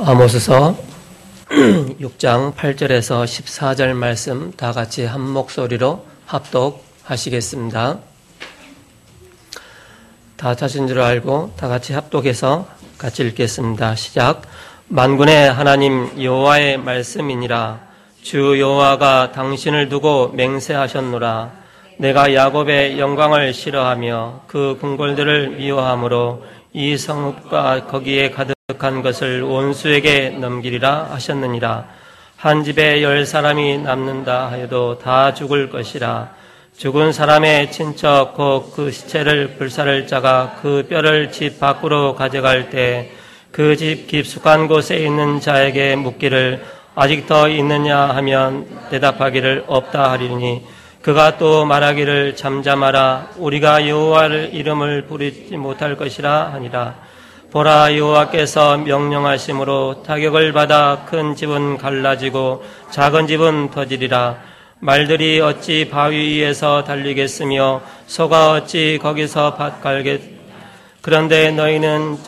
아모스서 6장 8절에서 14절 말씀 다 같이 한 목소리로 합독하시겠습니다. 다 찾은 줄 알고 다 같이 합독해서 같이 읽겠습니다. 시작. 만군의 하나님 여호와의 말씀이니라. 주 여호와가 당신을 두고 맹세하셨노라. 내가 야곱의 영광을 싫어하며 그 궁궐들을 미워하므로 이 성읍과 거기에 가득한 것을 원수에게 넘기리라 하셨느니라. 한 집에 10사람이 남는다 하여도 다 죽을 것이라. 죽은 사람의 친척 곧 그 시체를 불사를 자가 그 뼈를 집 밖으로 가져갈 때 그 집 깊숙한 곳에 있는 자에게 묻기를 아직 더 있느냐 하면 대답하기를 없다 하리니 그가 또 말하기를 잠잠하라. 우리가 여호와의 이름을 부르지 못할 것이라 하니라. 보라, 여호와께서 명령하심으로 타격을 받아 큰 집은 갈라지고 작은 집은 터지리라. 말들이 어찌 바위 위에서 달리겠으며 소가 어찌 거기서 밭 갈겠. 그런데 너희는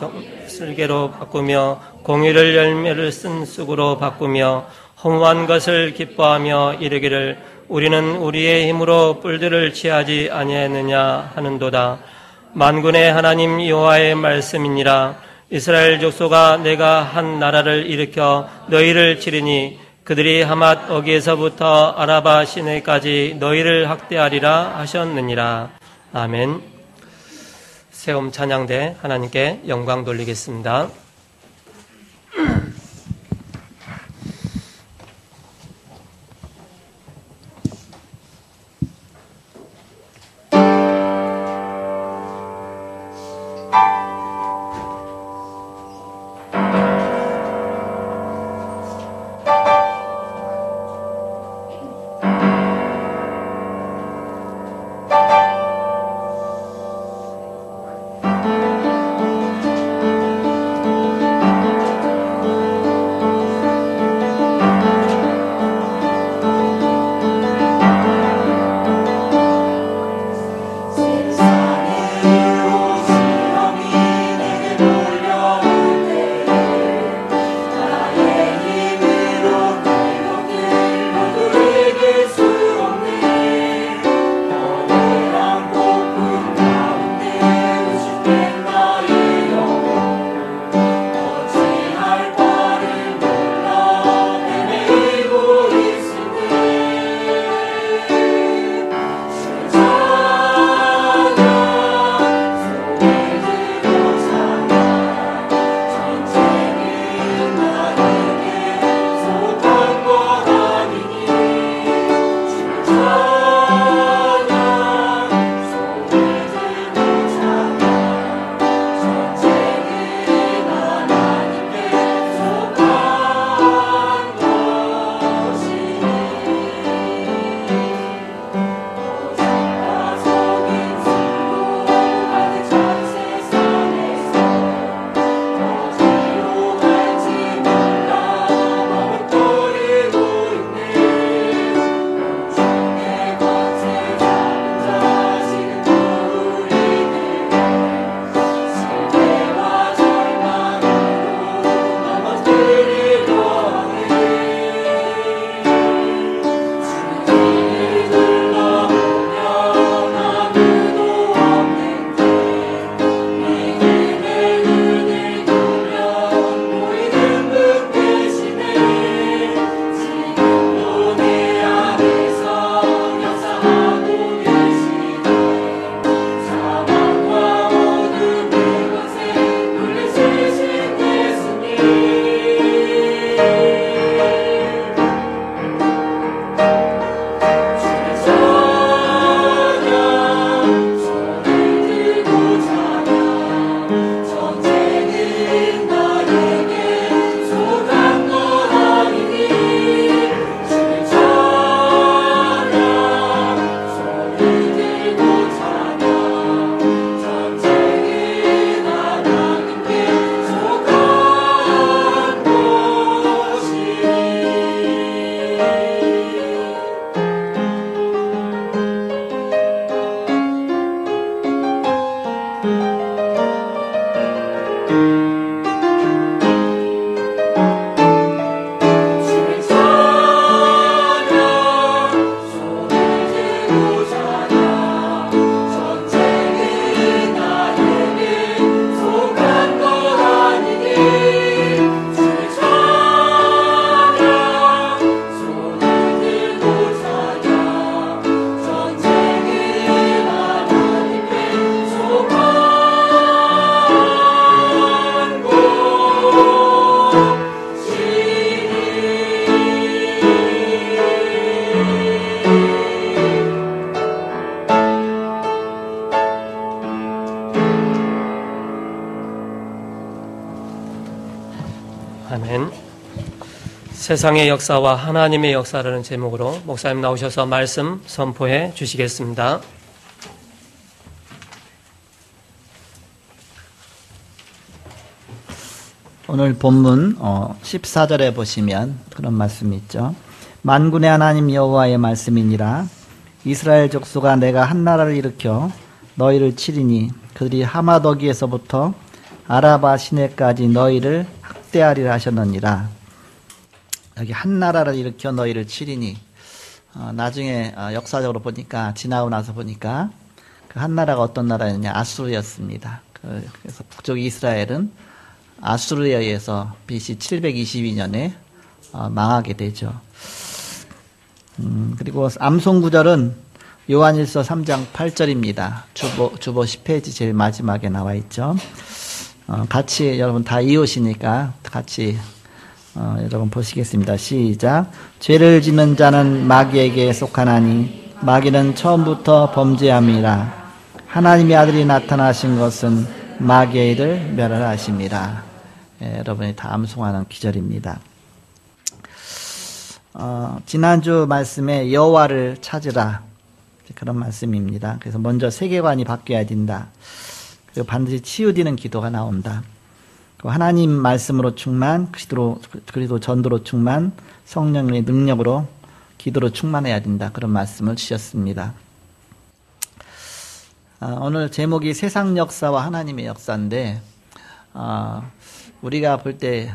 쓸개로 바꾸며 공의를 열매를 쓴 쑥으로 바꾸며 허무한 것을 기뻐하며 이르기를 우리는 우리의 힘으로 뿔들을 취하지 아니하느냐 하는도다. 만군의 하나님 여호와의 말씀이니라. 이스라엘 족속아, 내가 한 나라를 일으켜 너희를 치리니 그들이 하맛 어기에서부터 아라바 시내까지 너희를 학대하리라 하셨느니라. 아멘. 세움 찬양대 하나님께 영광 돌리겠습니다. 아멘. 세상의 역사와 하나님의 역사라는 제목으로 목사님 나오셔서 말씀 선포해 주시겠습니다. 오늘 본문 14절에 보시면 그런 말씀이 있죠. 만군의 하나님 여호와의 말씀이니라. 이스라엘 족속아, 내가 한 나라를 일으켜 너희를 치리니 그들이 하마더기에서부터 아라바 시내까지 너희를 학대하리라 하셨느니라. 여기 한 나라를 일으켜 너희를 치리니, 나중에 역사적으로 보니까, 지나고 나서 보니까 그 한 나라가 어떤 나라였냐, 아수르였습니다. 그래서 북쪽 이스라엘은 아수르에 의해서 BC 722년에 망하게 되죠. 그리고 암송 구절은 요한일서 3장 8절입니다. 주보 10페이지 제일 마지막에 나와 있죠. 같이 여러분 다 이웃이니까 같이 여러분 보시겠습니다. 시작. 죄를 짓는 자는 마귀에게 속하나니 마귀는 처음부터 범죄함이라. 하나님의 아들이 나타나신 것은 마귀의 일을 멸하심이라. 여러분이 다 암송하는 기절입니다. 지난주 말씀에 여호와를 찾으라, 그런 말씀입니다. 그래서 먼저 세계관이 바뀌어야 된다. 그리고 반드시 치유되는 기도가 나온다. 하나님 말씀으로 충만, 그리고 전도로 충만, 성령의 능력으로 기도로 충만해야 된다. 그런 말씀을 주셨습니다. 오늘 제목이 세상 역사와 하나님의 역사인데, 우리가 볼 때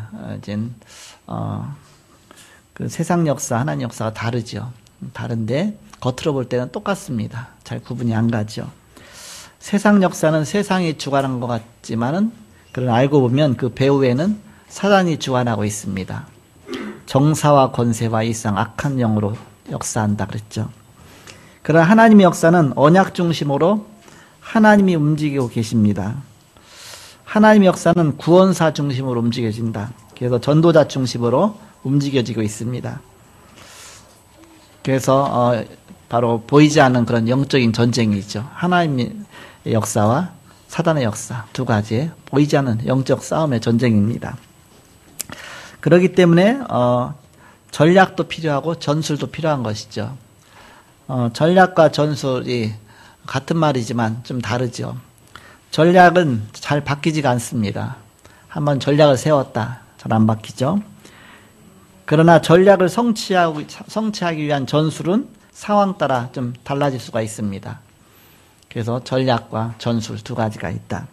그 세상 역사, 하나님 역사가 다르죠. 다른데 겉으로 볼 때는 똑같습니다. 잘 구분이 안 가죠. 세상 역사는 세상이 주관한 것 같지만은, 그런 알고 보면 그 배후에는 사단이 주관하고 있습니다. 정사와 권세와 이상 악한 영으로 역사한다 그랬죠. 그러나 하나님의 역사는 언약 중심으로 하나님이 움직이고 계십니다. 하나님의 역사는 구원사 중심으로 움직여진다. 그래서 전도자 중심으로 움직여지고 있습니다. 그래서 바로 보이지 않는 그런 영적인 전쟁이 있죠. 하나님의 역사와 사단의 역사, 두 가지의 보이지 않는 영적 싸움의 전쟁입니다. 그렇기 때문에 전략도 필요하고 전술도 필요한 것이죠. 전략과 전술이 같은 말이지만 좀 다르죠. 전략은 잘 바뀌지가 않습니다. 한번 전략을 세웠다, 잘 안 바뀌죠. 그러나 전략을 성취하기 위한 전술은 상황 따라 좀 달라질 수가 있습니다. 그래서 전략과 전술 두 가지가 있다.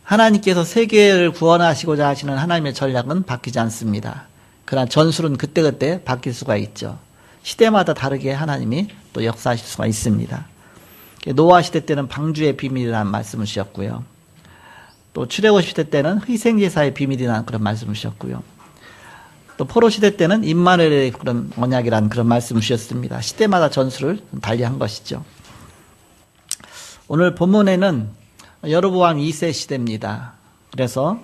하나님께서 세계를 구원하시고자 하시는 하나님의 전략은 바뀌지 않습니다. 그러나 전술은 그때그때 바뀔 수가 있죠. 시대마다 다르게 하나님이 또 역사하실 수가 있습니다. 노아 시대 때는 방주의 비밀이라는 말씀을 주셨고요. 또 출애굽 시대 때는 희생제사의 비밀이라는 그런 말씀을 주셨고요. 또 포로 시대 때는 임마누엘의 그런 언약이라는 그런 말씀을 주셨습니다. 시대마다 전술을 달리한 것이죠. 오늘 본문에는 여로보암 2세 시대입니다. 그래서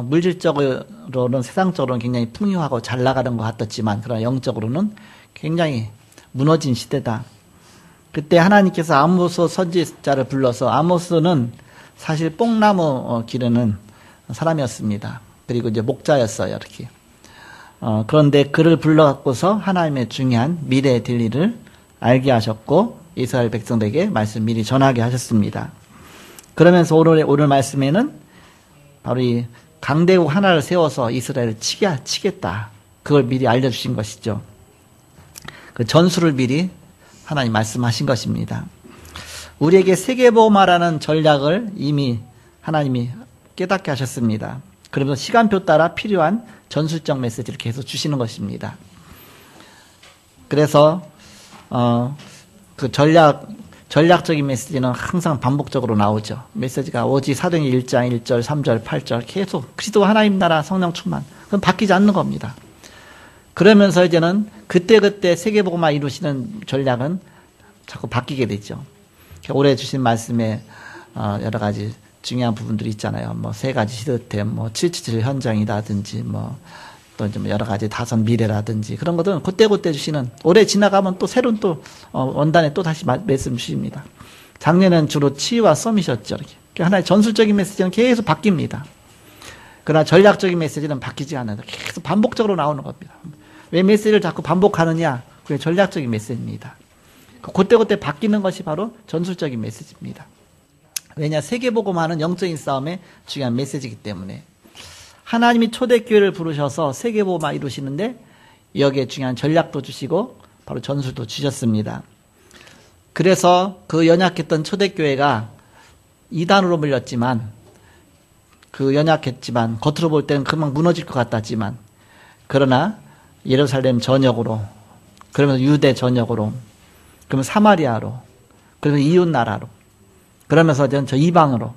물질적으로는 세상적으로는 굉장히 풍요하고 잘 나가는 것 같았지만, 그러나 영적으로는 굉장히 무너진 시대다. 그때 하나님께서 아모스 선지자를 불러서, 아모스는 사실 뽕나무 기르는 사람이었습니다. 그리고 이제 목자였어요, 이렇게. 그런데 그를 불러갖고서 하나님의 중요한 미래의 될 일을 알게 하셨고, 이스라엘 백성들에게 말씀 미리 전하게 하셨습니다. 그러면서 오늘 말씀에는 바로 이 강대국 하나를 세워서 이스라엘을 치겠다. 그걸 미리 알려주신 것이죠. 그 전술을 미리 하나님 말씀하신 것입니다. 우리에게 세계보험하라는 전략을 이미 하나님이 깨닫게 하셨습니다. 그러면서 시간표 따라 필요한 전술적 메시지를 계속 주시는 것입니다. 그래서 그 전략적인 메시지는 항상 반복적으로 나오죠. 메시지가 오직 사도행전 1장 1절, 3절, 8절 계속 그리스도 하나님 나라 성령 충만. 그건 바뀌지 않는 겁니다. 그러면서 이제는 그때그때 세계복음화 이루시는 전략은 자꾸 바뀌게 되죠. 올해 주신 말씀에 여러 가지 중요한 부분들이 있잖아요. 뭐 세 가지 시스템, 뭐 777 현장이라든지 또 좀 여러 가지 다선 미래라든지 그런 것들은 그때그때 주시는, 올해 지나가면 또 새로운 또 원단에 또 다시 말씀 주십니다. 작년에는 주로 치유와 썸이셨죠. 이렇게 하나의 전술적인 메시지는 계속 바뀝니다. 그러나 전략적인 메시지는 바뀌지 않아요. 계속 반복적으로 나오는 겁니다. 왜 메시지를 자꾸 반복하느냐? 그게 전략적인 메시지입니다. 그때그때 바뀌는 것이 바로 전술적인 메시지입니다. 왜냐? 세계복음화는 영적인 싸움의 중요한 메시지이기 때문에. 하나님이 초대교회를 부르셔서 세계복음화 이루시는데 여기에 중요한 전략도 주시고 바로 전술도 주셨습니다. 그래서 그 연약했던 초대교회가 이단으로 물렸지만 그 연약했지만 겉으로 볼 때는 금방 무너질 것 같았지만 그러나 예루살렘 전역으로 그러면서 유대 전역으로 그러면 사마리아로 그러면 이웃 나라로 그러면서 저 이방으로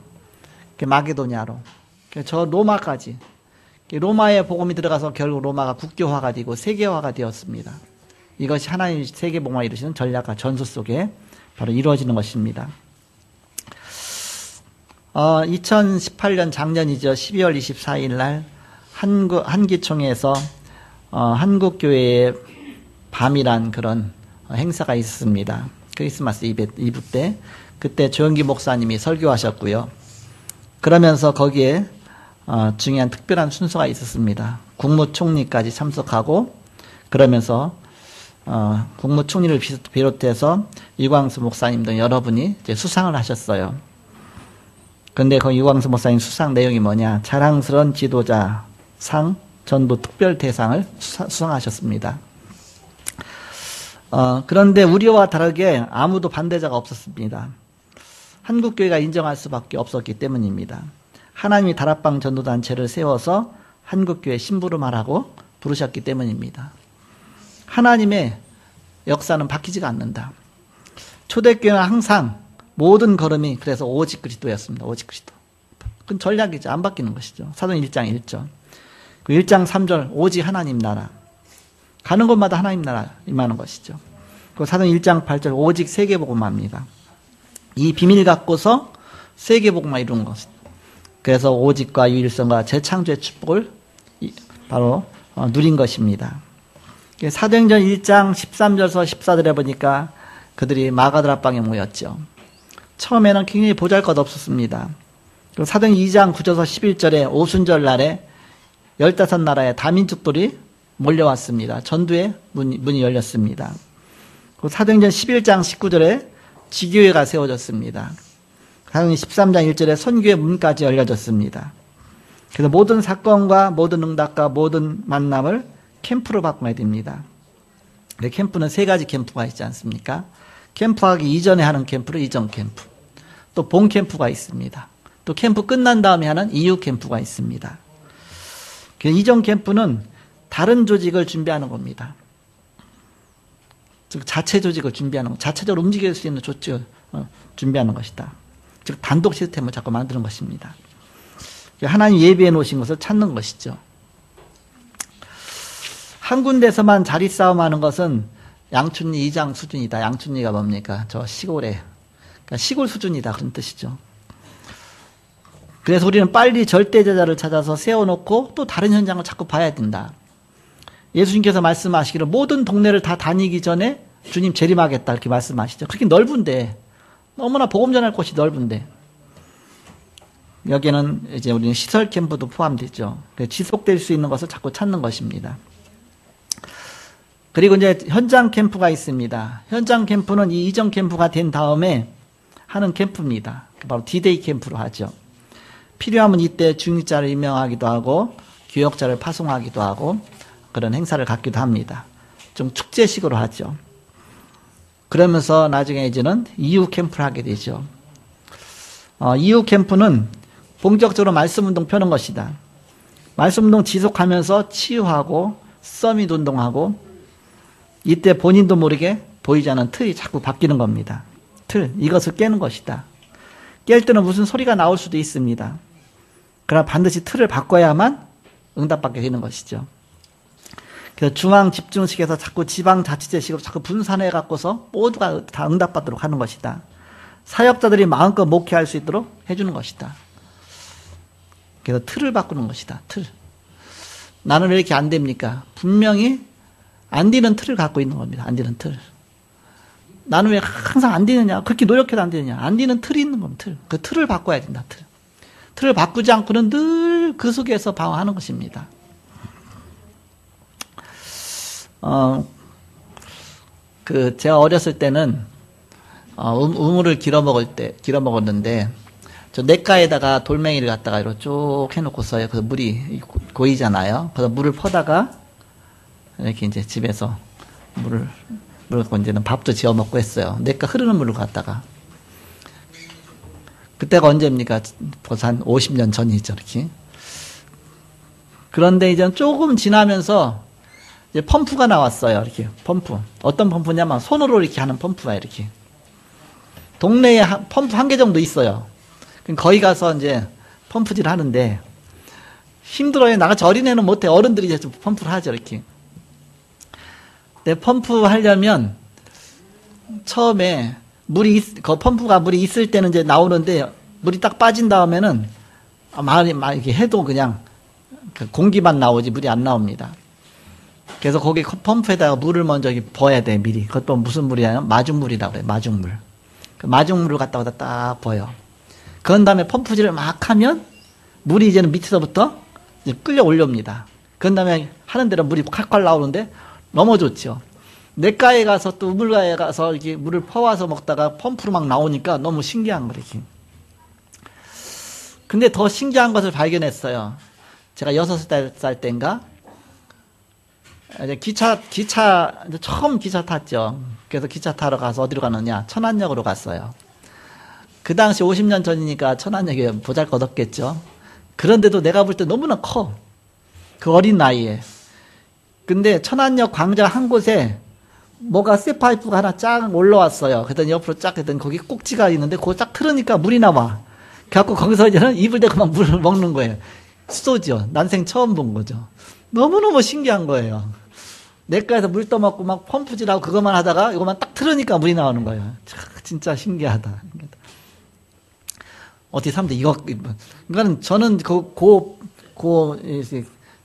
마게도냐로 저 로마까지 로마의 복음이 들어가서 결국 로마가 국교화가 되고 세계화가 되었습니다. 이것이 하나님 세계복음화 이루시는 전략과 전술 속에 바로 이루어지는 것입니다. 2018년 작년이죠. 12월 24일 날 한기총회에서 한국교회의 밤이란 그런 행사가 있었습니다. 크리스마스 이브 때 그때 조영기 목사님이 설교하셨고요. 그러면서 거기에 중요한 특별한 순서가 있었습니다. 국무총리까지 참석하고 그러면서 국무총리를 비롯해서 유광수 목사님 등 여러분이 이제 수상을 하셨어요. 그런데 그 유광수 목사님 수상 내용이 뭐냐? 자랑스러운 지도자 상 전부 특별 대상을 수상하셨습니다. 그런데 우리와 다르게 아무도 반대자가 없었습니다. 한국교회가 인정할 수밖에 없었기 때문입니다. 하나님이 다락방 전도단체를 세워서 한국교회 심부름하라고 부르셨기 때문입니다. 하나님의 역사는 바뀌지가 않는다. 초대교회는 항상 모든 걸음이 그래서 오직 그리스도였습니다. 오직 그리스도. 그건 전략이죠. 안 바뀌는 것이죠. 사도행 1장 1절. 그 1장 3절 오직 하나님 나라. 가는 곳마다 하나님 나라 임하는 것이죠. 그 사도행 1장 8절 오직 세계복음화입니다. 이 비밀 갖고서 세계복음화 이루는 것입니다. 그래서 오직과 유일성과 재창조의 축복을 바로 누린 것입니다. 사도행전 1장 13절에서 14절에 보니까 그들이 마가다락방에 모였죠. 처음에는 굉장히 보잘것없었습니다. 사도행 2장 9절에서 11절에 오순절 날에 15나라의 다민족들이 몰려왔습니다. 전도의 문이 열렸습니다. 사도행전 11장 19절에 지교회가 세워졌습니다. 사도행 13장 1절에 선교의 문까지 열려졌습니다. 그래서 모든 사건과 모든 응답과 모든 만남을 캠프로 바꿔야 됩니다. 캠프는 세 가지 캠프가 있지 않습니까? 캠프하기 이전에 하는 캠프를 이전 캠프. 또 본 캠프가 있습니다. 또 캠프 끝난 다음에 하는 이후 캠프가 있습니다. 이전 캠프는 다른 조직을 준비하는 겁니다. 즉 자체 조직을 준비하는 것, 자체적으로 움직일 수 있는 조직을 준비하는 것이다. 즉 단독 시스템을 자꾸 만드는 것입니다. 하나님 예비해 놓으신 것을 찾는 것이죠. 한 군데서만 자리 싸움하는 것은 양춘리 2장 수준이다. 양춘리가 뭡니까? 저 시골에 그러니까 시골 수준이다 그런 뜻이죠. 그래서 우리는 빨리 절대제자를 찾아서 세워놓고 또 다른 현장을 자꾸 봐야 된다. 예수님께서 말씀하시기를 모든 동네를 다 다니기 전에 주님 재림하겠다 이렇게 말씀하시죠. 그렇게 넓은데 너무나 복음 전할 곳이 넓은데 여기는 이제 우리는 시설 캠프도 포함되죠. 지속될 수 있는 것을 자꾸 찾는 것입니다. 그리고 이제 현장 캠프가 있습니다. 현장 캠프는 이 이전 캠프가 된 다음에 하는 캠프입니다. 바로 D-Day 캠프로 하죠. 필요하면 이때 중직자를 임명하기도 하고 교역자를 파송하기도 하고 그런 행사를 갖기도 합니다. 좀 축제식으로 하죠. 그러면서 나중에 이제는 이후 캠프를 하게 되죠. 이후 캠프는 본격적으로 말씀운동 펴는 것이다. 말씀운동 지속하면서 치유하고 서밋 운동하고 이때 본인도 모르게 보이지 않는 틀이 자꾸 바뀌는 겁니다. 틀, 이것을 깨는 것이다. 깰 때는 무슨 소리가 나올 수도 있습니다. 그러나 반드시 틀을 바꿔야만 응답받게 되는 것이죠. 그래서 중앙 집중식에서 자꾸 지방자치제식으로 자꾸 분산해 갖고서 모두가 다 응답받도록 하는 것이다. 사역자들이 마음껏 목회할 수 있도록 해주는 것이다. 그래서 틀을 바꾸는 것이다. 틀. 나는 왜 이렇게 안 됩니까? 분명히 안 되는 틀을 갖고 있는 겁니다. 안 되는 틀. 나는 왜 항상 안 되느냐? 그렇게 노력해도 안 되느냐? 안 되는 틀이 있는 겁니다. 틀. 그 틀을 바꿔야 된다. 틀. 틀을 바꾸지 않고는 늘 늘 그 속에서 방황하는 것입니다. 제가 어렸을 때는, 우물을 길어 먹었는데, 저 냇가에다가 돌멩이를 갖다가 이렇게 쭉 해놓고서요. 그래서 물이 고이잖아요. 그래서 물을 퍼다가, 이렇게 이제 집에서 물을 갖고 이제는 밥도 지어 먹고 했어요. 냇가 흐르는 물을 갖다가. 그때가 언제입니까? 벌써 한 50년 전이죠, 이렇게. 그런데 이제 조금 지나면서 이제 펌프가 나왔어요, 이렇게. 펌프. 어떤 펌프냐면 손으로 이렇게 하는 펌프가 이렇게. 동네에 펌프 한 개 정도 있어요. 그럼 거기 가서 이제 펌프질 하는데 힘들어요. 나같이 어린애는 못해. 어른들이 이제 좀 펌프를 하죠, 이렇게. 근데 펌프 하려면 처음에 펌프가 물이 있을 때는 이제 나오는데 물이 딱 빠진 다음에는 막 이렇게 해도 그냥 공기만 나오지 물이 안 나옵니다. 그래서 거기 펌프에다가 물을 먼저 부어야 돼, 미리. 그것도 무슨 물이냐? 마중물이라고 그래요, 마중물. 그 마중물을 갖다가 딱 부어요. 그런 다음에 펌프질을 막 하면 물이 이제는 밑에서부터 이제 끌려 올려옵니다. 그런 다음에 하는 대로 물이 콸콸 나오는데 너무 좋죠. 냇가에 가서 또 우물가에 가서 이렇게 물을 퍼와서 먹다가 펌프로 막 나오니까 너무 신기한 거예요. 근데 더 신기한 것을 발견했어요. 제가 6살 때인가? 처음 기차 탔죠. 그래서 기차 타러 가서 어디로 가느냐? 천안역으로 갔어요. 그 당시 50년 전이니까 천안역이 보잘것없겠죠. 그런데도 내가 볼 때 너무나 커. 그 어린 나이에. 근데 천안역 광장 한 곳에 뭐가 쇠파이프가 하나 쫙 올라왔어요. 그랬더니 옆으로 쫙 했더니 거기 꼭지가 있는데 그거 쫙 틀으니까 물이 나와. 그래갖고 거기서 이제는 입을 대고 막 물을 먹는 거예요. 수도죠. 난생 처음 본 거죠. 너무너무 신기한 거예요. 냇가에서 물 떠먹고 막 펌프질하고 그것만 하다가 이것만 딱 틀으니까 물이 나오는 거예요. 진짜 신기하다. 어떻게 사람들이 그러니까 저는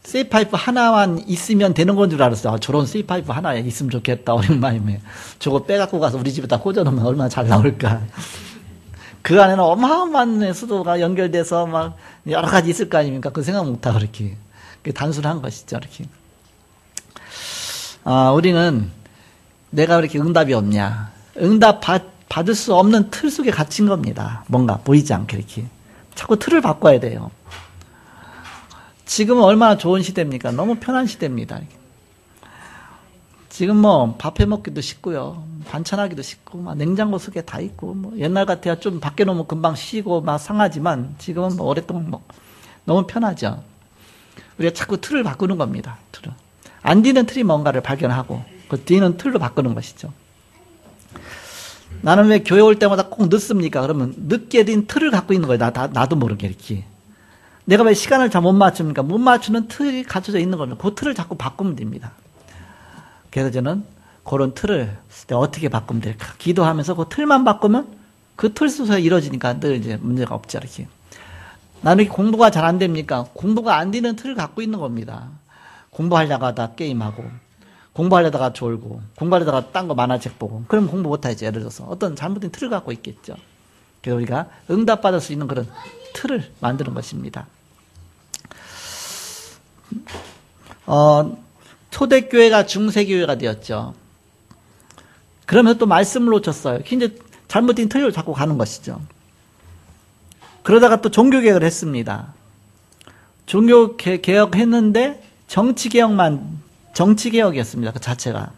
쇠파이프 하나만 있으면 되는 건 줄 알았어요. 저런 쇠파이프 하나 있으면 좋겠다. 오랜만에. 저거 빼갖고 가서 우리 집에다 꽂아놓으면 얼마나 잘 나올까. 그 안에는 어마어마한 수도가 연결돼서 막 여러 가지 있을 거 아닙니까? 그 생각 못하고 이렇게. 단순한 것이죠, 이렇게. 우리는 내가 왜 이렇게 응답이 없냐. 응답 받을 수 없는 틀 속에 갇힌 겁니다. 뭔가 보이지 않게 이렇게. 자꾸 틀을 바꿔야 돼요. 지금은 얼마나 좋은 시대입니까? 너무 편한 시대입니다. 지금 뭐 밥 해먹기도 쉽고요. 반찬하기도 쉽고, 막 냉장고 속에 다 있고, 뭐 옛날 같아야 좀 밖에 놓으면 금방 쉬고 막 상하지만 지금은 뭐 오랫동안 너무 편하죠. 우리가 자꾸 틀을 바꾸는 겁니다. 틀을. 안 뒤는 틀이 뭔가를 발견하고 그 뒤는 틀로 바꾸는 것이죠. 나는 왜 교회 올 때마다 꼭 늦습니까? 그러면 늦게 된 틀을 갖고 있는 거예요. 나도 모르게 이렇게. 내가 왜 시간을 잘 못 맞춥니까? 못 맞추는 틀이 갖춰져 있는 거예요. 그 틀을 자꾸 바꾸면 됩니다. 그래서 저는 그런 틀을 내가 어떻게 바꾸면 될까? 기도하면서 그 틀만 바꾸면 그 틀 속에서 이루어지니까 늘 이제 문제가 없죠. 이렇게. 나는 공부가 잘 안 됩니까? 공부가 안 되는 틀을 갖고 있는 겁니다. 공부하려고 하다 게임하고, 공부하려다가 졸고, 공부하려다가 딴 거 만화책 보고, 그럼 공부 못하죠. 예를 들어서. 어떤 잘못된 틀을 갖고 있겠죠. 그래서 우리가 응답받을 수 있는 그런 틀을 만드는 것입니다. 초대교회가 중세교회가 되었죠. 그러면서 또 말씀을 놓쳤어요. 이제 잘못된 틀을 잡고 가는 것이죠. 그러다가 또 종교개혁을 했습니다. 종교개혁했는데 정치개혁이었습니다. 그 자체가.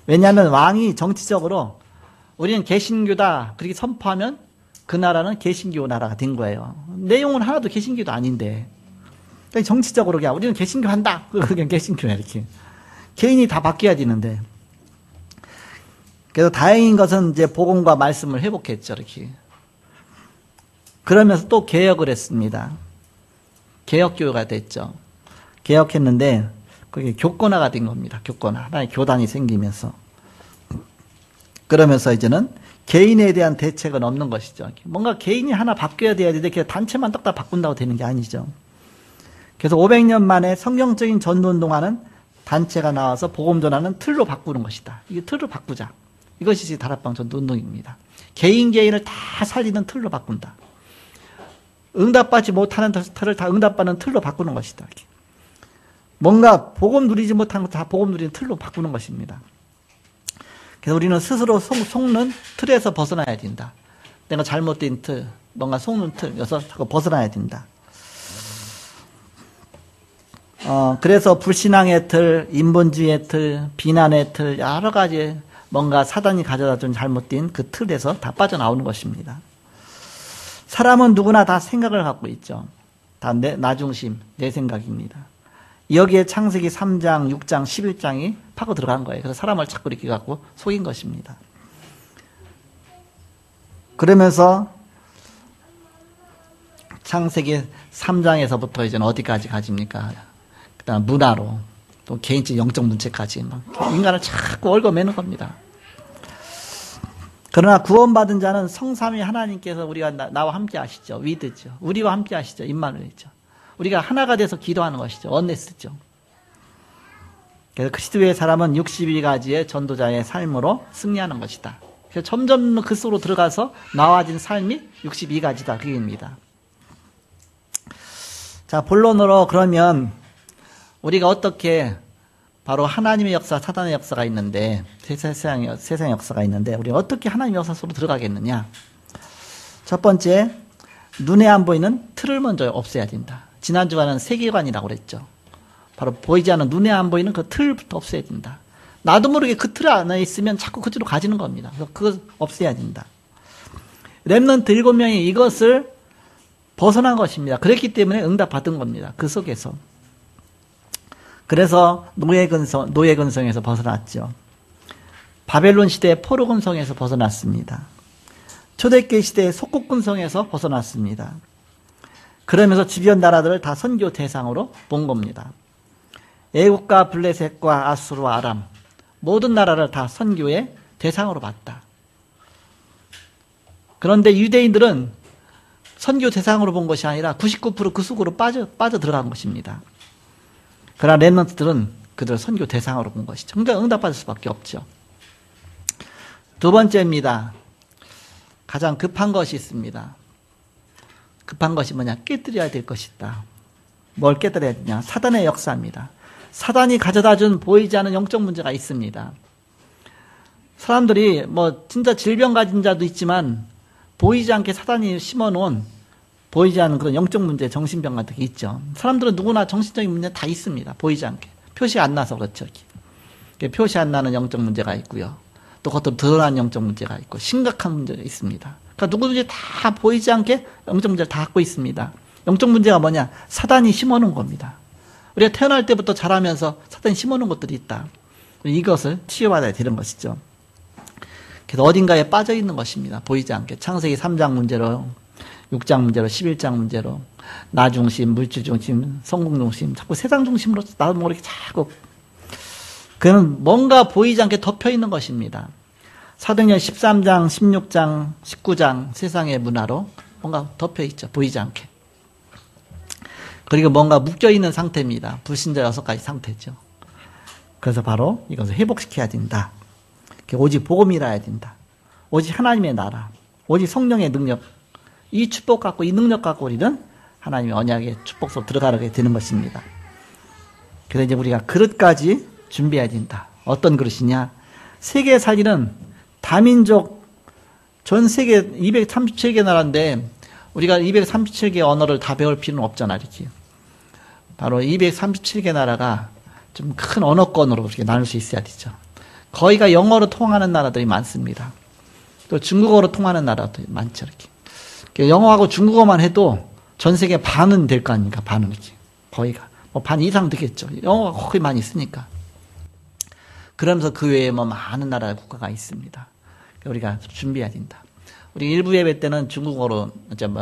왜냐하면 왕이 정치적으로 우리는 개신교다 그렇게 선포하면 그 나라는 개신교 나라가 된 거예요. 내용은 하나도 개신교도 아닌데 정치적으로 그냥 우리는 개신교 한다. 그냥 개신교야 이렇게. 개인이 다 바뀌어야 되는데. 그래서 다행인 것은 이제 복음과 말씀을 회복했죠. 이렇게. 그러면서 또 개혁을 했습니다. 개혁교회가 됐죠. 개혁했는데 그게 교권화가 된 겁니다. 교권화. 하나의 교단이 생기면서. 그러면서 이제는 개인에 대한 대책은 없는 것이죠. 뭔가 개인이 하나 바뀌어야 돼야 되는데 그냥 단체만 딱딱 바꾼다고 되는 게 아니죠. 그래서 500년 만에 성경적인 전도운동하는 단체가 나와서 복음 전하는 틀로 바꾸는 것이다. 이게 틀로 바꾸자. 이것이 다락방 전도운동입니다. 개인을 다 살리는 틀로 바꾼다. 응답받지 못하는 틀을 다 응답받는 틀로 바꾸는 것이다. 뭔가 복음 누리지 못하는 것 다 복음 누리는 틀로 바꾸는 것입니다. 그래서 우리는 스스로 속는 틀에서 벗어나야 된다. 내가 잘못된 틀, 뭔가 속는 틀에서 자꾸 벗어나야 된다. 그래서 불신앙의 틀, 인본주의의 틀, 비난의 틀, 여러 가지 뭔가 사단이 가져다 준 잘못된 그 틀에서 다 빠져나오는 것입니다. 사람은 누구나 다 생각을 갖고 있죠. 다 나 중심, 내 생각입니다. 여기에 창세기 3장, 6장, 11장이 파고 들어간 거예요. 그래서 사람을 자꾸 이렇게 갖고 속인 것입니다. 그러면서 창세기 3장에서부터 이제는 어디까지 가집니까? 그 다음 문화로, 또 개인적 영적 문제까지 막 인간을 자꾸 얽어매는 겁니다. 그러나 구원받은 자는 성삼위 하나님께서 우리가 나와 함께 하시죠. 위드죠. 우리와 함께 하시죠. 임마누엘이죠. 우리가 하나가 돼서 기도하는 것이죠. 언네스죠. 그래서 그리스도의 사람은 62가지의 전도자의 삶으로 승리하는 것이다. 그래서 점점 그 속으로 들어가서 나와진 삶이 62가지다. 그 얘기입니다. 자, 본론으로 그러면 우리가 어떻게 바로 하나님의 역사, 사단의 역사가 있는데 세상의 역사가 있는데 우리가 어떻게 하나님의 역사 속으로 들어가겠느냐. 첫 번째, 눈에 안 보이는 틀을 먼저 없애야 된다. 지난주간은 세계관이라고 그랬죠. 바로 보이지 않는 눈에 안 보이는 그 틀부터 없애야 된다. 나도 모르게 그 틀 안에 있으면 자꾸 그쪽으로 가지는 겁니다. 그래서 그걸 없애야 된다. 렘넌트 7명이 이것을 벗어난 것입니다. 그랬기 때문에 응답받은 겁니다. 그 속에서. 그래서 노예근성에서 벗어났죠. 바벨론 시대의 포로근성에서 벗어났습니다. 초대교회 시대의 속국근성에서 벗어났습니다. 그러면서 주변 나라들을 다 선교 대상으로 본 겁니다. 애국과 블레셋과 아수르와 아람 모든 나라를 다 선교의 대상으로 봤다. 그런데 유대인들은 선교 대상으로 본 것이 아니라 99% 그 속으로 빠져 들어간 것입니다. 그러나 렘넌트들은 그들 선교 대상으로 본 것이죠. 그러니까 응답받을 수밖에 없죠. 두 번째입니다. 가장 급한 것이 있습니다. 급한 것이 뭐냐? 깨뜨려야 될 것이다. 뭘 깨뜨려야 되냐? 사단의 역사입니다. 사단이 가져다 준 보이지 않는 영적 문제가 있습니다. 사람들이 뭐 진짜 질병 가진 자도 있지만 보이지 않게 사단이 심어놓은 보이지 않는 그런 영적 문제, 정신병 같은 게 있죠. 사람들은 누구나 정신적인 문제 다 있습니다. 보이지 않게. 표시 안 나서 그렇죠. 표시 안 나는 영적 문제가 있고요. 또 그것도 드러난 영적 문제가 있고 심각한 문제가 있습니다. 그러니까 누구든지 다 보이지 않게 영적 문제를 다 갖고 있습니다. 영적 문제가 뭐냐? 사단이 심어놓은 겁니다. 우리가 태어날 때부터 자라면서 사단이 심어놓은 것들이 있다. 이것을 치유받아야 되는 것이죠. 그래서 어딘가에 빠져 있는 것입니다. 보이지 않게. 창세기 3장 문제로, 6장 문제로, 11장 문제로 나 중심, 물질 중심, 성공 중심, 자꾸 세상 중심으로 나도 모르게 자꾸 그는 뭔가 보이지 않게 덮여 있는 것입니다. 사도행전 13장, 16장, 19장 세상의 문화로 뭔가 덮여 있죠. 보이지 않게. 그리고 뭔가 묶여있는 상태입니다. 불신자 6가지 상태죠. 그래서 바로 이것을 회복시켜야 된다. 오직 복음이라 해야 된다. 오직 하나님의 나라, 오직 성령의 능력, 이 축복 갖고 이 능력 갖고 우리는 하나님의 언약의 축복 속으로 들어가게 되는 것입니다. 그래서 이제 우리가 그릇까지 준비해야 된다. 어떤 그릇이냐? 세계에 살리는 다민족, 전 세계 237개 나라인데 우리가 237개 언어를 다 배울 필요는 없잖아, 이렇게. 바로 237개 나라가 좀 큰 언어권으로 이렇게 나눌 수 있어야 되죠. 거기가 영어로 통하는 나라들이 많습니다. 또 중국어로 통하는 나라도 많죠, 이렇게. 영어하고 중국어만 해도 전 세계 반은 될 거 아닙니까? 반은 이렇게. 거기가. 뭐 반 이상 되겠죠. 영어가 거의 많이 쓰니까. 그러면서 그 외에 뭐 많은 나라 국가가 있습니다. 우리가 준비해야 된다. 우리 일부 예배 때는 중국어로,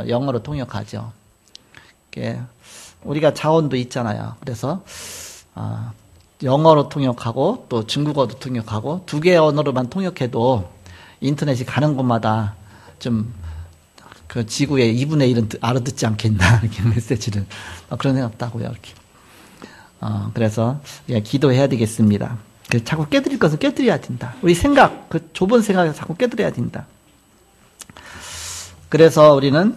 영어로 통역하죠. 우리가 자원도 있잖아요. 그래서, 영어로 통역하고 또 중국어도 통역하고 2개의 언어로만 통역해도 인터넷이 가는 곳마다 좀 그 지구의 2분의 1은 알아듣지 않겠나, 이렇게 메시지를. 그런 생각 없다고요, 이렇게. 그래서 기도해야 되겠습니다. 자꾸 깨뜨릴 것은 깨뜨려야 된다. 우리 생각, 그 좁은 생각을 자꾸 깨뜨려야 된다. 그래서 우리는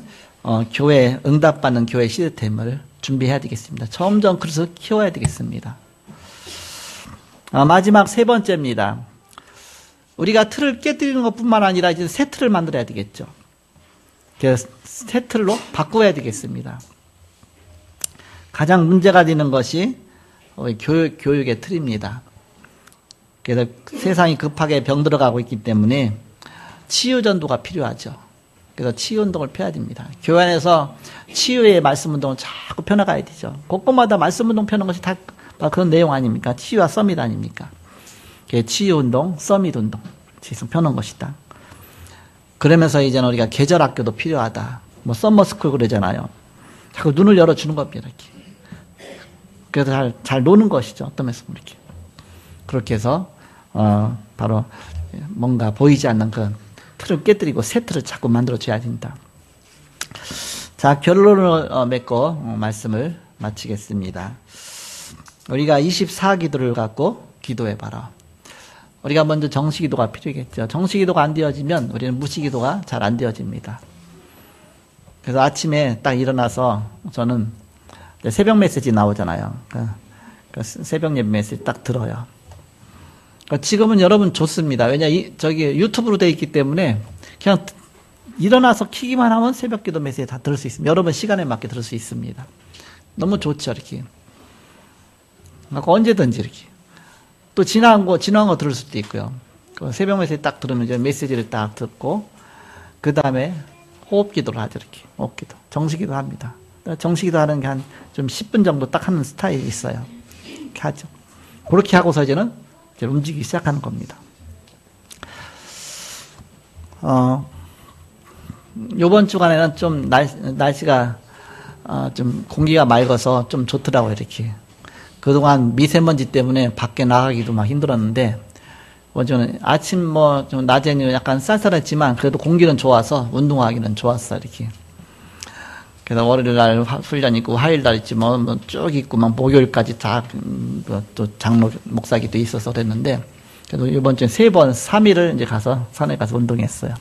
교회, 응답받는 교회 시스템을 준비해야 되겠습니다. 점점 그래서 키워야 되겠습니다. 마지막 세 번째입니다. 우리가 틀을 깨뜨리는 것 뿐만 아니라 이제 새 틀을 만들어야 되겠죠. 새 틀로 바꾸어야 되겠습니다. 가장 문제가 되는 것이 교육의 틀입니다. 그래서 세상이 급하게 병들어가고 있기 때문에 치유전도가 필요하죠. 그래서 치유운동을 펴야 됩니다. 교회 안에서 치유의 말씀운동을 자꾸 펴나가야 되죠. 곳곳마다 말씀운동 펴는 것이 다 그런 내용 아닙니까? 치유와 서밋 아닙니까? 치유운동, 서밋운동 지금 펴는 것이다. 그러면서 이제는 우리가 계절학교도 필요하다. 뭐 썸머스쿨 그러잖아요. 자꾸 눈을 열어주는 겁니다. 이렇게. 그래서 잘 노는 것이죠. 어떤 면에서 이렇게. 그렇게 해서 바로 뭔가 보이지 않는 그 틀을 깨뜨리고 새 틀을 자꾸 만들어줘야 된다. 자, 결론을 맺고 말씀을 마치겠습니다. 우리가 24기도를 갖고 기도해봐라. 우리가 먼저 정시기도가 필요하겠죠. 정시기도가 안 되어지면 우리는 무시기도가 잘 안 되어집니다. 그래서 아침에 딱 일어나서 저는 새벽 메시지 나오잖아요. 그 새벽 예배 메시지 딱 들어요. 지금은 여러분 좋습니다. 왜냐, 저기 유튜브로 되어 있기 때문에 그냥 일어나서 키기만 하면 새벽 기도 메시지 다 들을 수 있습니다. 여러분 시간에 맞게 들을 수 있습니다. 너무 좋죠, 이렇게. 언제든지 이렇게. 또 지나간 거 들을 수도 있고요. 새벽 메시지 딱 들으면 이제 메시지를 딱 듣고, 그 다음에 호흡 기도를 하죠, 이렇게. 호흡 기도. 정식 기도 합니다. 정식 기도 하는 게 한 좀 10분 정도 딱 하는 스타일이 있어요. 이렇게 하죠. 그렇게 하고서 이제는 움직이기 시작하는 겁니다. 요번 주간에는 좀 날씨가, 좀 공기가 맑아서 좀 좋더라고요, 이렇게. 그동안 미세먼지 때문에 밖에 나가기도 막 힘들었는데, 저는 아침 좀 낮에는 약간 쌀쌀했지만, 그래도 공기는 좋아서 운동하기는 좋았어, 이렇게. 그래서 월요일 날 훈련 있고, 화요일 날 있지, 쭉 있고, 목요일까지 다, 또 장로 목사기도 있어서 그랬는데, 그래도 이번 주에 3번, 3일을 이제 가서, 산에 가서 운동했어요.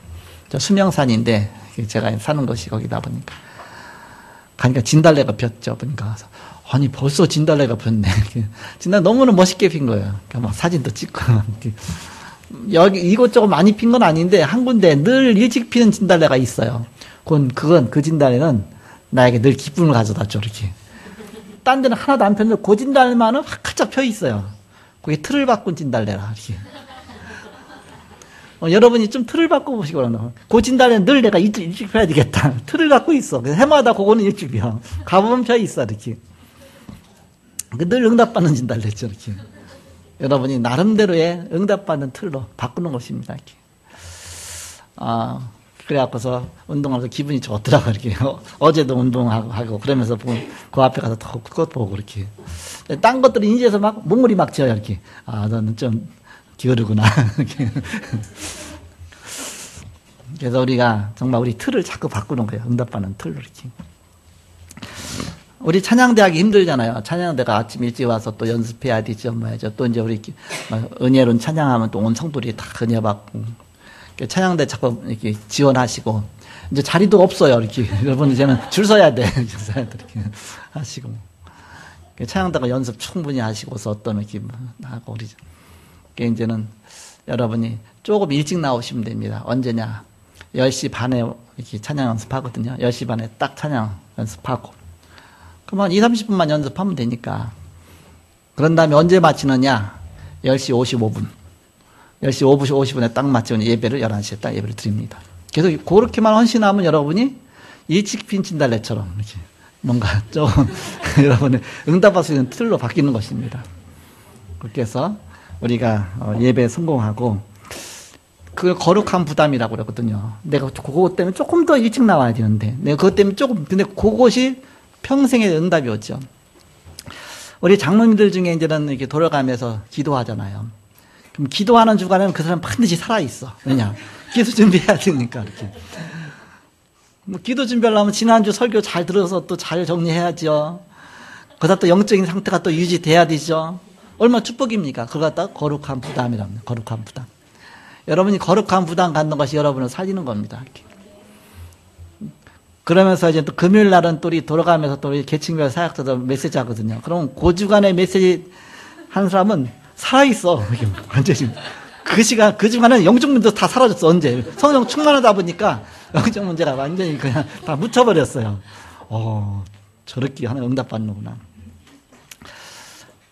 저 수명산인데, 제가 사는 것이 거기다 보니까. 가니까 진달래가 폈죠, 보니까. 아니, 벌써 진달래가 폈네. 진달래 너무나 멋있게 핀 거예요. 막 사진도 찍고. 여기, 이곳저곳 많이 핀 건 아닌데, 한 군데 늘 일찍 피는 진달래가 있어요. 그 진달래는 나에게 늘 기쁨을 가져다 줘, 이렇게. 딴 데는 하나도 안 폈는데, 그 진달래만은 활짝 펴 있어요. 그게 틀을 바꾼 진달래라, 이렇게. 여러분이 좀 틀을 바꿔보시고 그러나. 그 진달래는 늘 내가 일찍 펴야 되겠다. 틀을 갖고 있어. 그래서 해마다 그거는 일찍 펴. 가보면 펴 있어, 이렇게. 늘 응답받는 진달래죠, 이렇게. 여러분이 나름대로의 응답받는 틀로 바꾸는 것입니다, 이렇게. 그래갖고서 운동하면서 기분이 좋더라고요, 이렇게. 어제도 운동하고, 그러면서 그 앞에 가서 그것 보고, 이렇게. 딴 것들은 인지해서 막, 몸무리 막 쪄요, 이렇게. 너는 좀 기어르구나. 그래서 우리가 정말 우리 틀을 자꾸 바꾸는 거예요. 응답받는 틀로, 이렇게. 우리 찬양대 하기 힘들잖아요. 찬양대가 아침 일찍 와서 또 연습해야 되죠, 또 이제 우리 은혜로운 찬양하면 또 온 성도들이 다 은혜 받고. 찬양대 자꾸 이렇게 지원하시고, 이제 자리도 없어요, 이렇게. 여러분, 이제는 줄 서야 돼. 줄 서야 돼, 이렇게 하시고. 찬양대가 연습 충분히 하시고서 어떤 이렇게 하고, 우리. 이제는 여러분이 조금 일찍 나오시면 됩니다. 언제냐. 10시 반에 이렇게 찬양 연습하거든요. 10시 반에 딱 찬양 연습하고. 그러면 2, 30분만 연습하면 되니까. 그런 다음에 언제 마치느냐. 10시 55분. 10시 50분에 딱 마치면 예배를 11시에 딱 예배를 드립니다. 그래서 그렇게만 헌신하면 여러분이 일찍 핀 진달래처럼 이렇게 뭔가 좀 여러분의 응답할 수 있는 틀로 바뀌는 것입니다. 그렇게 해서 우리가 예배에 성공하고 그걸 거룩한 부담이라고 그러거든요. 내가 그것 때문에 조금 더 일찍 나와야 되는데 내가 그것 때문에 근데 그것이 평생의 응답이었죠. 우리 장로님들 중에 이제는 이렇게 돌아가면서 기도하잖아요. 그럼 기도하는 주간에는 그 사람 반드시 살아있어. 왜냐? 기도 준비해야 되니까, 이렇게. 기도 준비하려면 지난주 설교 잘 들어서 또 잘 정리해야죠. 그러다 또 영적인 상태가 또 유지돼야 되죠. 얼마나 축복입니까? 그걸 갖다가 거룩한 부담이랍니다. 거룩한 부담. 여러분이 거룩한 부담 갖는 것이 여러분을 살리는 겁니다. 이렇게. 그러면서 이제 또 금요일 날은 또 우리 돌아가면서 또 우리 계층별 사역자들 메시지 하거든요. 그럼 그 주간에 메시지 하는 사람은 살아있어. 완전히. 그 시간, 그 주간은 영적 문제도 다 사라졌어, 언제. 성령 충만하다 보니까 영적 문제가 완전히 그냥 다 묻혀버렸어요. 저렇게 하나 응답받는구나.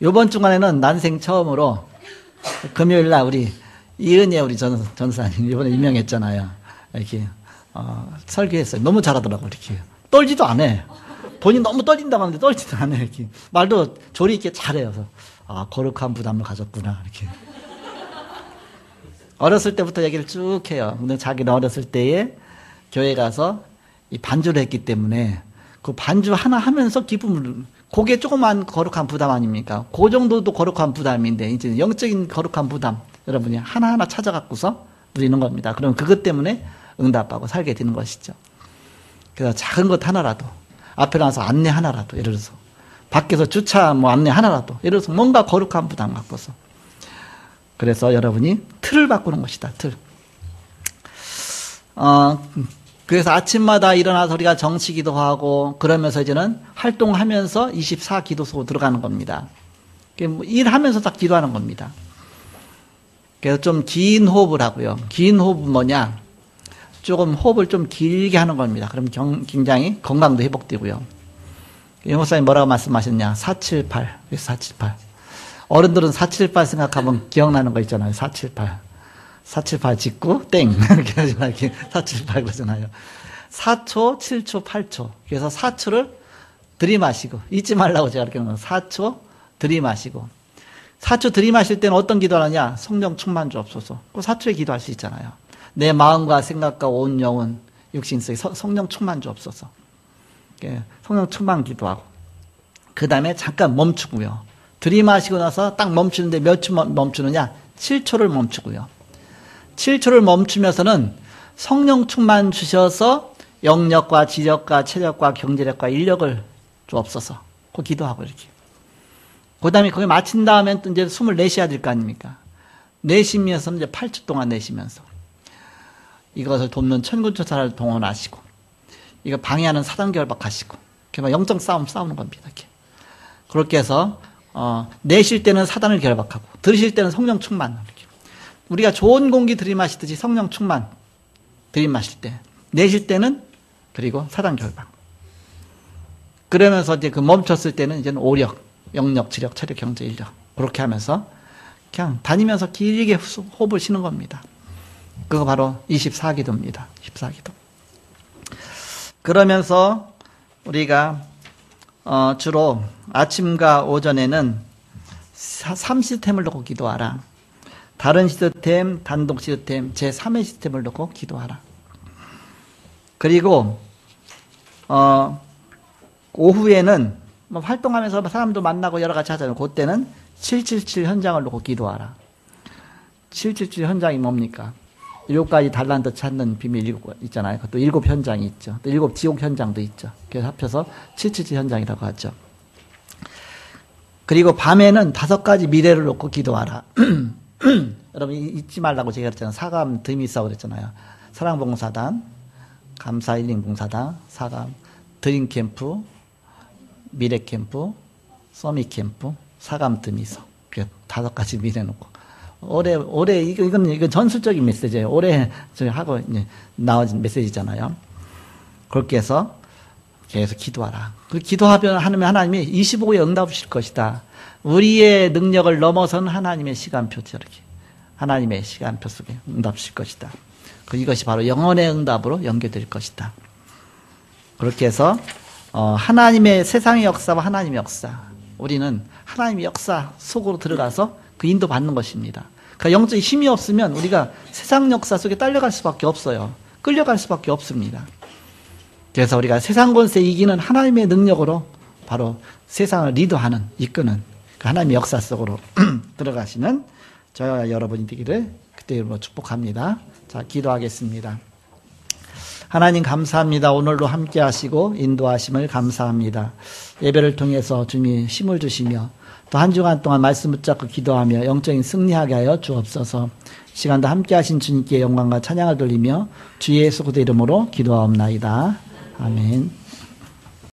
요번 주간에는 난생 처음으로 금요일 날 우리 이은혜 우리 전사님 이번에 임명했잖아요. 이렇게 설교했어요. 너무 잘하더라고. 이렇게 떨지도 않아. 본인 너무 떨린다고 하는데 떨지도 않아. 이렇게 말도 조리 있게 잘해요. 그래서 거룩한 부담을 가졌구나. 이렇게 어렸을 때부터 얘기를 쭉 해요. 근데 자기는 어렸을 때에 교회 가서 이 반주를 했기 때문에 그 반주 하나 하면서 기쁨을, 그게 조그만 거룩한 부담 아닙니까? 그 정도도 거룩한 부담인데, 이제 영적인 거룩한 부담, 여러분이 하나하나 찾아갖고서 누리는 겁니다. 그럼 그것 때문에 응답하고 살게 되는 것이죠. 그래서 작은 것 하나라도, 앞에 나와서 안내 하나라도, 예를 들어서, 밖에서 주차 안내 하나라도, 예를 들어서 뭔가 거룩한 부담 갖고서. 그래서 여러분이 틀을 바꾸는 것이다, 틀. 그래서 아침마다 일어나서 우리가 정치기도 하고, 그러면서 이제는 활동하면서 24기도소 들어가는 겁니다. 일하면서 딱 기도하는 겁니다. 그래서 좀 긴 호흡을 하고요. 긴 호흡은 뭐냐? 조금 호흡을 좀 길게 하는 겁니다. 그럼 굉장히 건강도 회복되고요. 영호사님 뭐라고 말씀하셨냐? 478. 478. 어른들은 478 생각하면 기억나는 거 있잖아요. 478. 478 짓고 땡 이렇게 하잖아요. 478 그러잖아요. 4초, 7초, 8초. 그래서 4초를 들이마시고 잊지 말라고 제가 이렇게 하는 4초 들이마시고 4초 들이마실 때는 어떤 기도를 하냐? 성령 충만 주옵소서. 그 4초에 기도할 수 있잖아요. 내 마음과 생각과 온 영혼 육신 속에 성령 충만 주옵소서. 성령 충만 기도하고 그 다음에 잠깐 멈추고요. 들이마시고 나서 딱 멈추는데 몇 초 멈추느냐? 7초를 멈추고요. 7초를 멈추면서는 성령 충만 주셔서 영력과 지력과 체력과 경제력과 인력을 주옵소서. 그 기도하고 이렇게. 그 다음에 거기 마친 다음에 또 이제 숨을 내쉬어야 될 거 아닙니까? 내쉬면서 이제 8초 동안 내쉬면서 이것을 돕는 천군천사를 동원하시고 이거 방해하는 사단 결박하시고 그냥 영적 싸움 싸우는 겁니다. 이렇게. 그렇게 해서 내쉴 때는 사단을 결박하고 들으실 때는 성령 충만 이렇게. 우리가 좋은 공기 들이마시듯이 성령 충만 들이마실 때 내쉴 때는 그리고 사단 결박. 그러면서 이제 그 멈췄을 때는 이제는 오력, 영력, 지력, 체력, 경제, 인력 그렇게 하면서 그냥 다니면서 길게 호흡을 쉬는 겁니다. 그거 바로 24기도입니다. 24기도. 그러면서 우리가 주로 아침과 오전에는 3시스템을 놓고 기도하라. 다른 시스템, 단독 시스템, 제3의 시스템을 놓고 기도하라. 그리고 오후에는 활동하면서 사람도 만나고 여러 가지 하잖아요. 그때는 777 현장을 놓고 기도하라. 777 현장이 뭡니까? 7가지 달란트 찾는 비밀 7 있잖아요. 그것도 7 현장이 있죠. 또 7 지옥 현장도 있죠. 그래서 합쳐서 777 현장이라고 하죠. 그리고 밤에는 5가지 미래를 놓고 기도하라. 여러분 잊지 말라고 제가 그랬잖아요. 사감 듬이 있다고 그랬잖아요. 사랑봉사단, 감사힐링봉사단, 사감, 드림캠프, 미래캠프, 서밋캠프, 사감 듬이서. 5가지 미래 놓고. 올해, 이건 전술적인 메시지예요. 올해 저희 하고 이제 나와진 메시지잖아요. 그렇게 해서 계속 기도하라. 그 기도하면 하나님이 25에 응답 주실 것이다. 우리의 능력을 넘어선 하나님의 시간표죠. 이렇게. 하나님의 시간표 속에 응답 주실 것이다. 이것이 바로 영원의 응답으로 연결될 것이다. 그렇게 해서, 하나님의 세상의 역사와 하나님의 역사. 우리는 하나님의 역사 속으로 들어가서 그 인도 받는 것입니다. 그러니까 영적인 힘이 없으면 우리가 세상 역사 속에 딸려갈 수밖에 없어요. 끌려갈 수밖에 없습니다. 그래서 우리가 세상 권세 이기는 하나님의 능력으로 바로 세상을 리드하는, 이끄는 그 하나님의 역사 속으로 들어가시는 저와 여러분이 되기를 그때로 축복합니다. 자, 기도하겠습니다. 하나님 감사합니다. 오늘도 함께 하시고 인도하심을 감사합니다. 예배를 통해서 주님이 힘을 주시며 또 한 주간 동안 말씀 붙잡고 기도하며 영적인 승리하게 하여 주옵소서. 시간도 함께 하신 주님께 영광과 찬양을 돌리며 주 예수 그리스도 이름으로 기도하옵나이다. 아멘.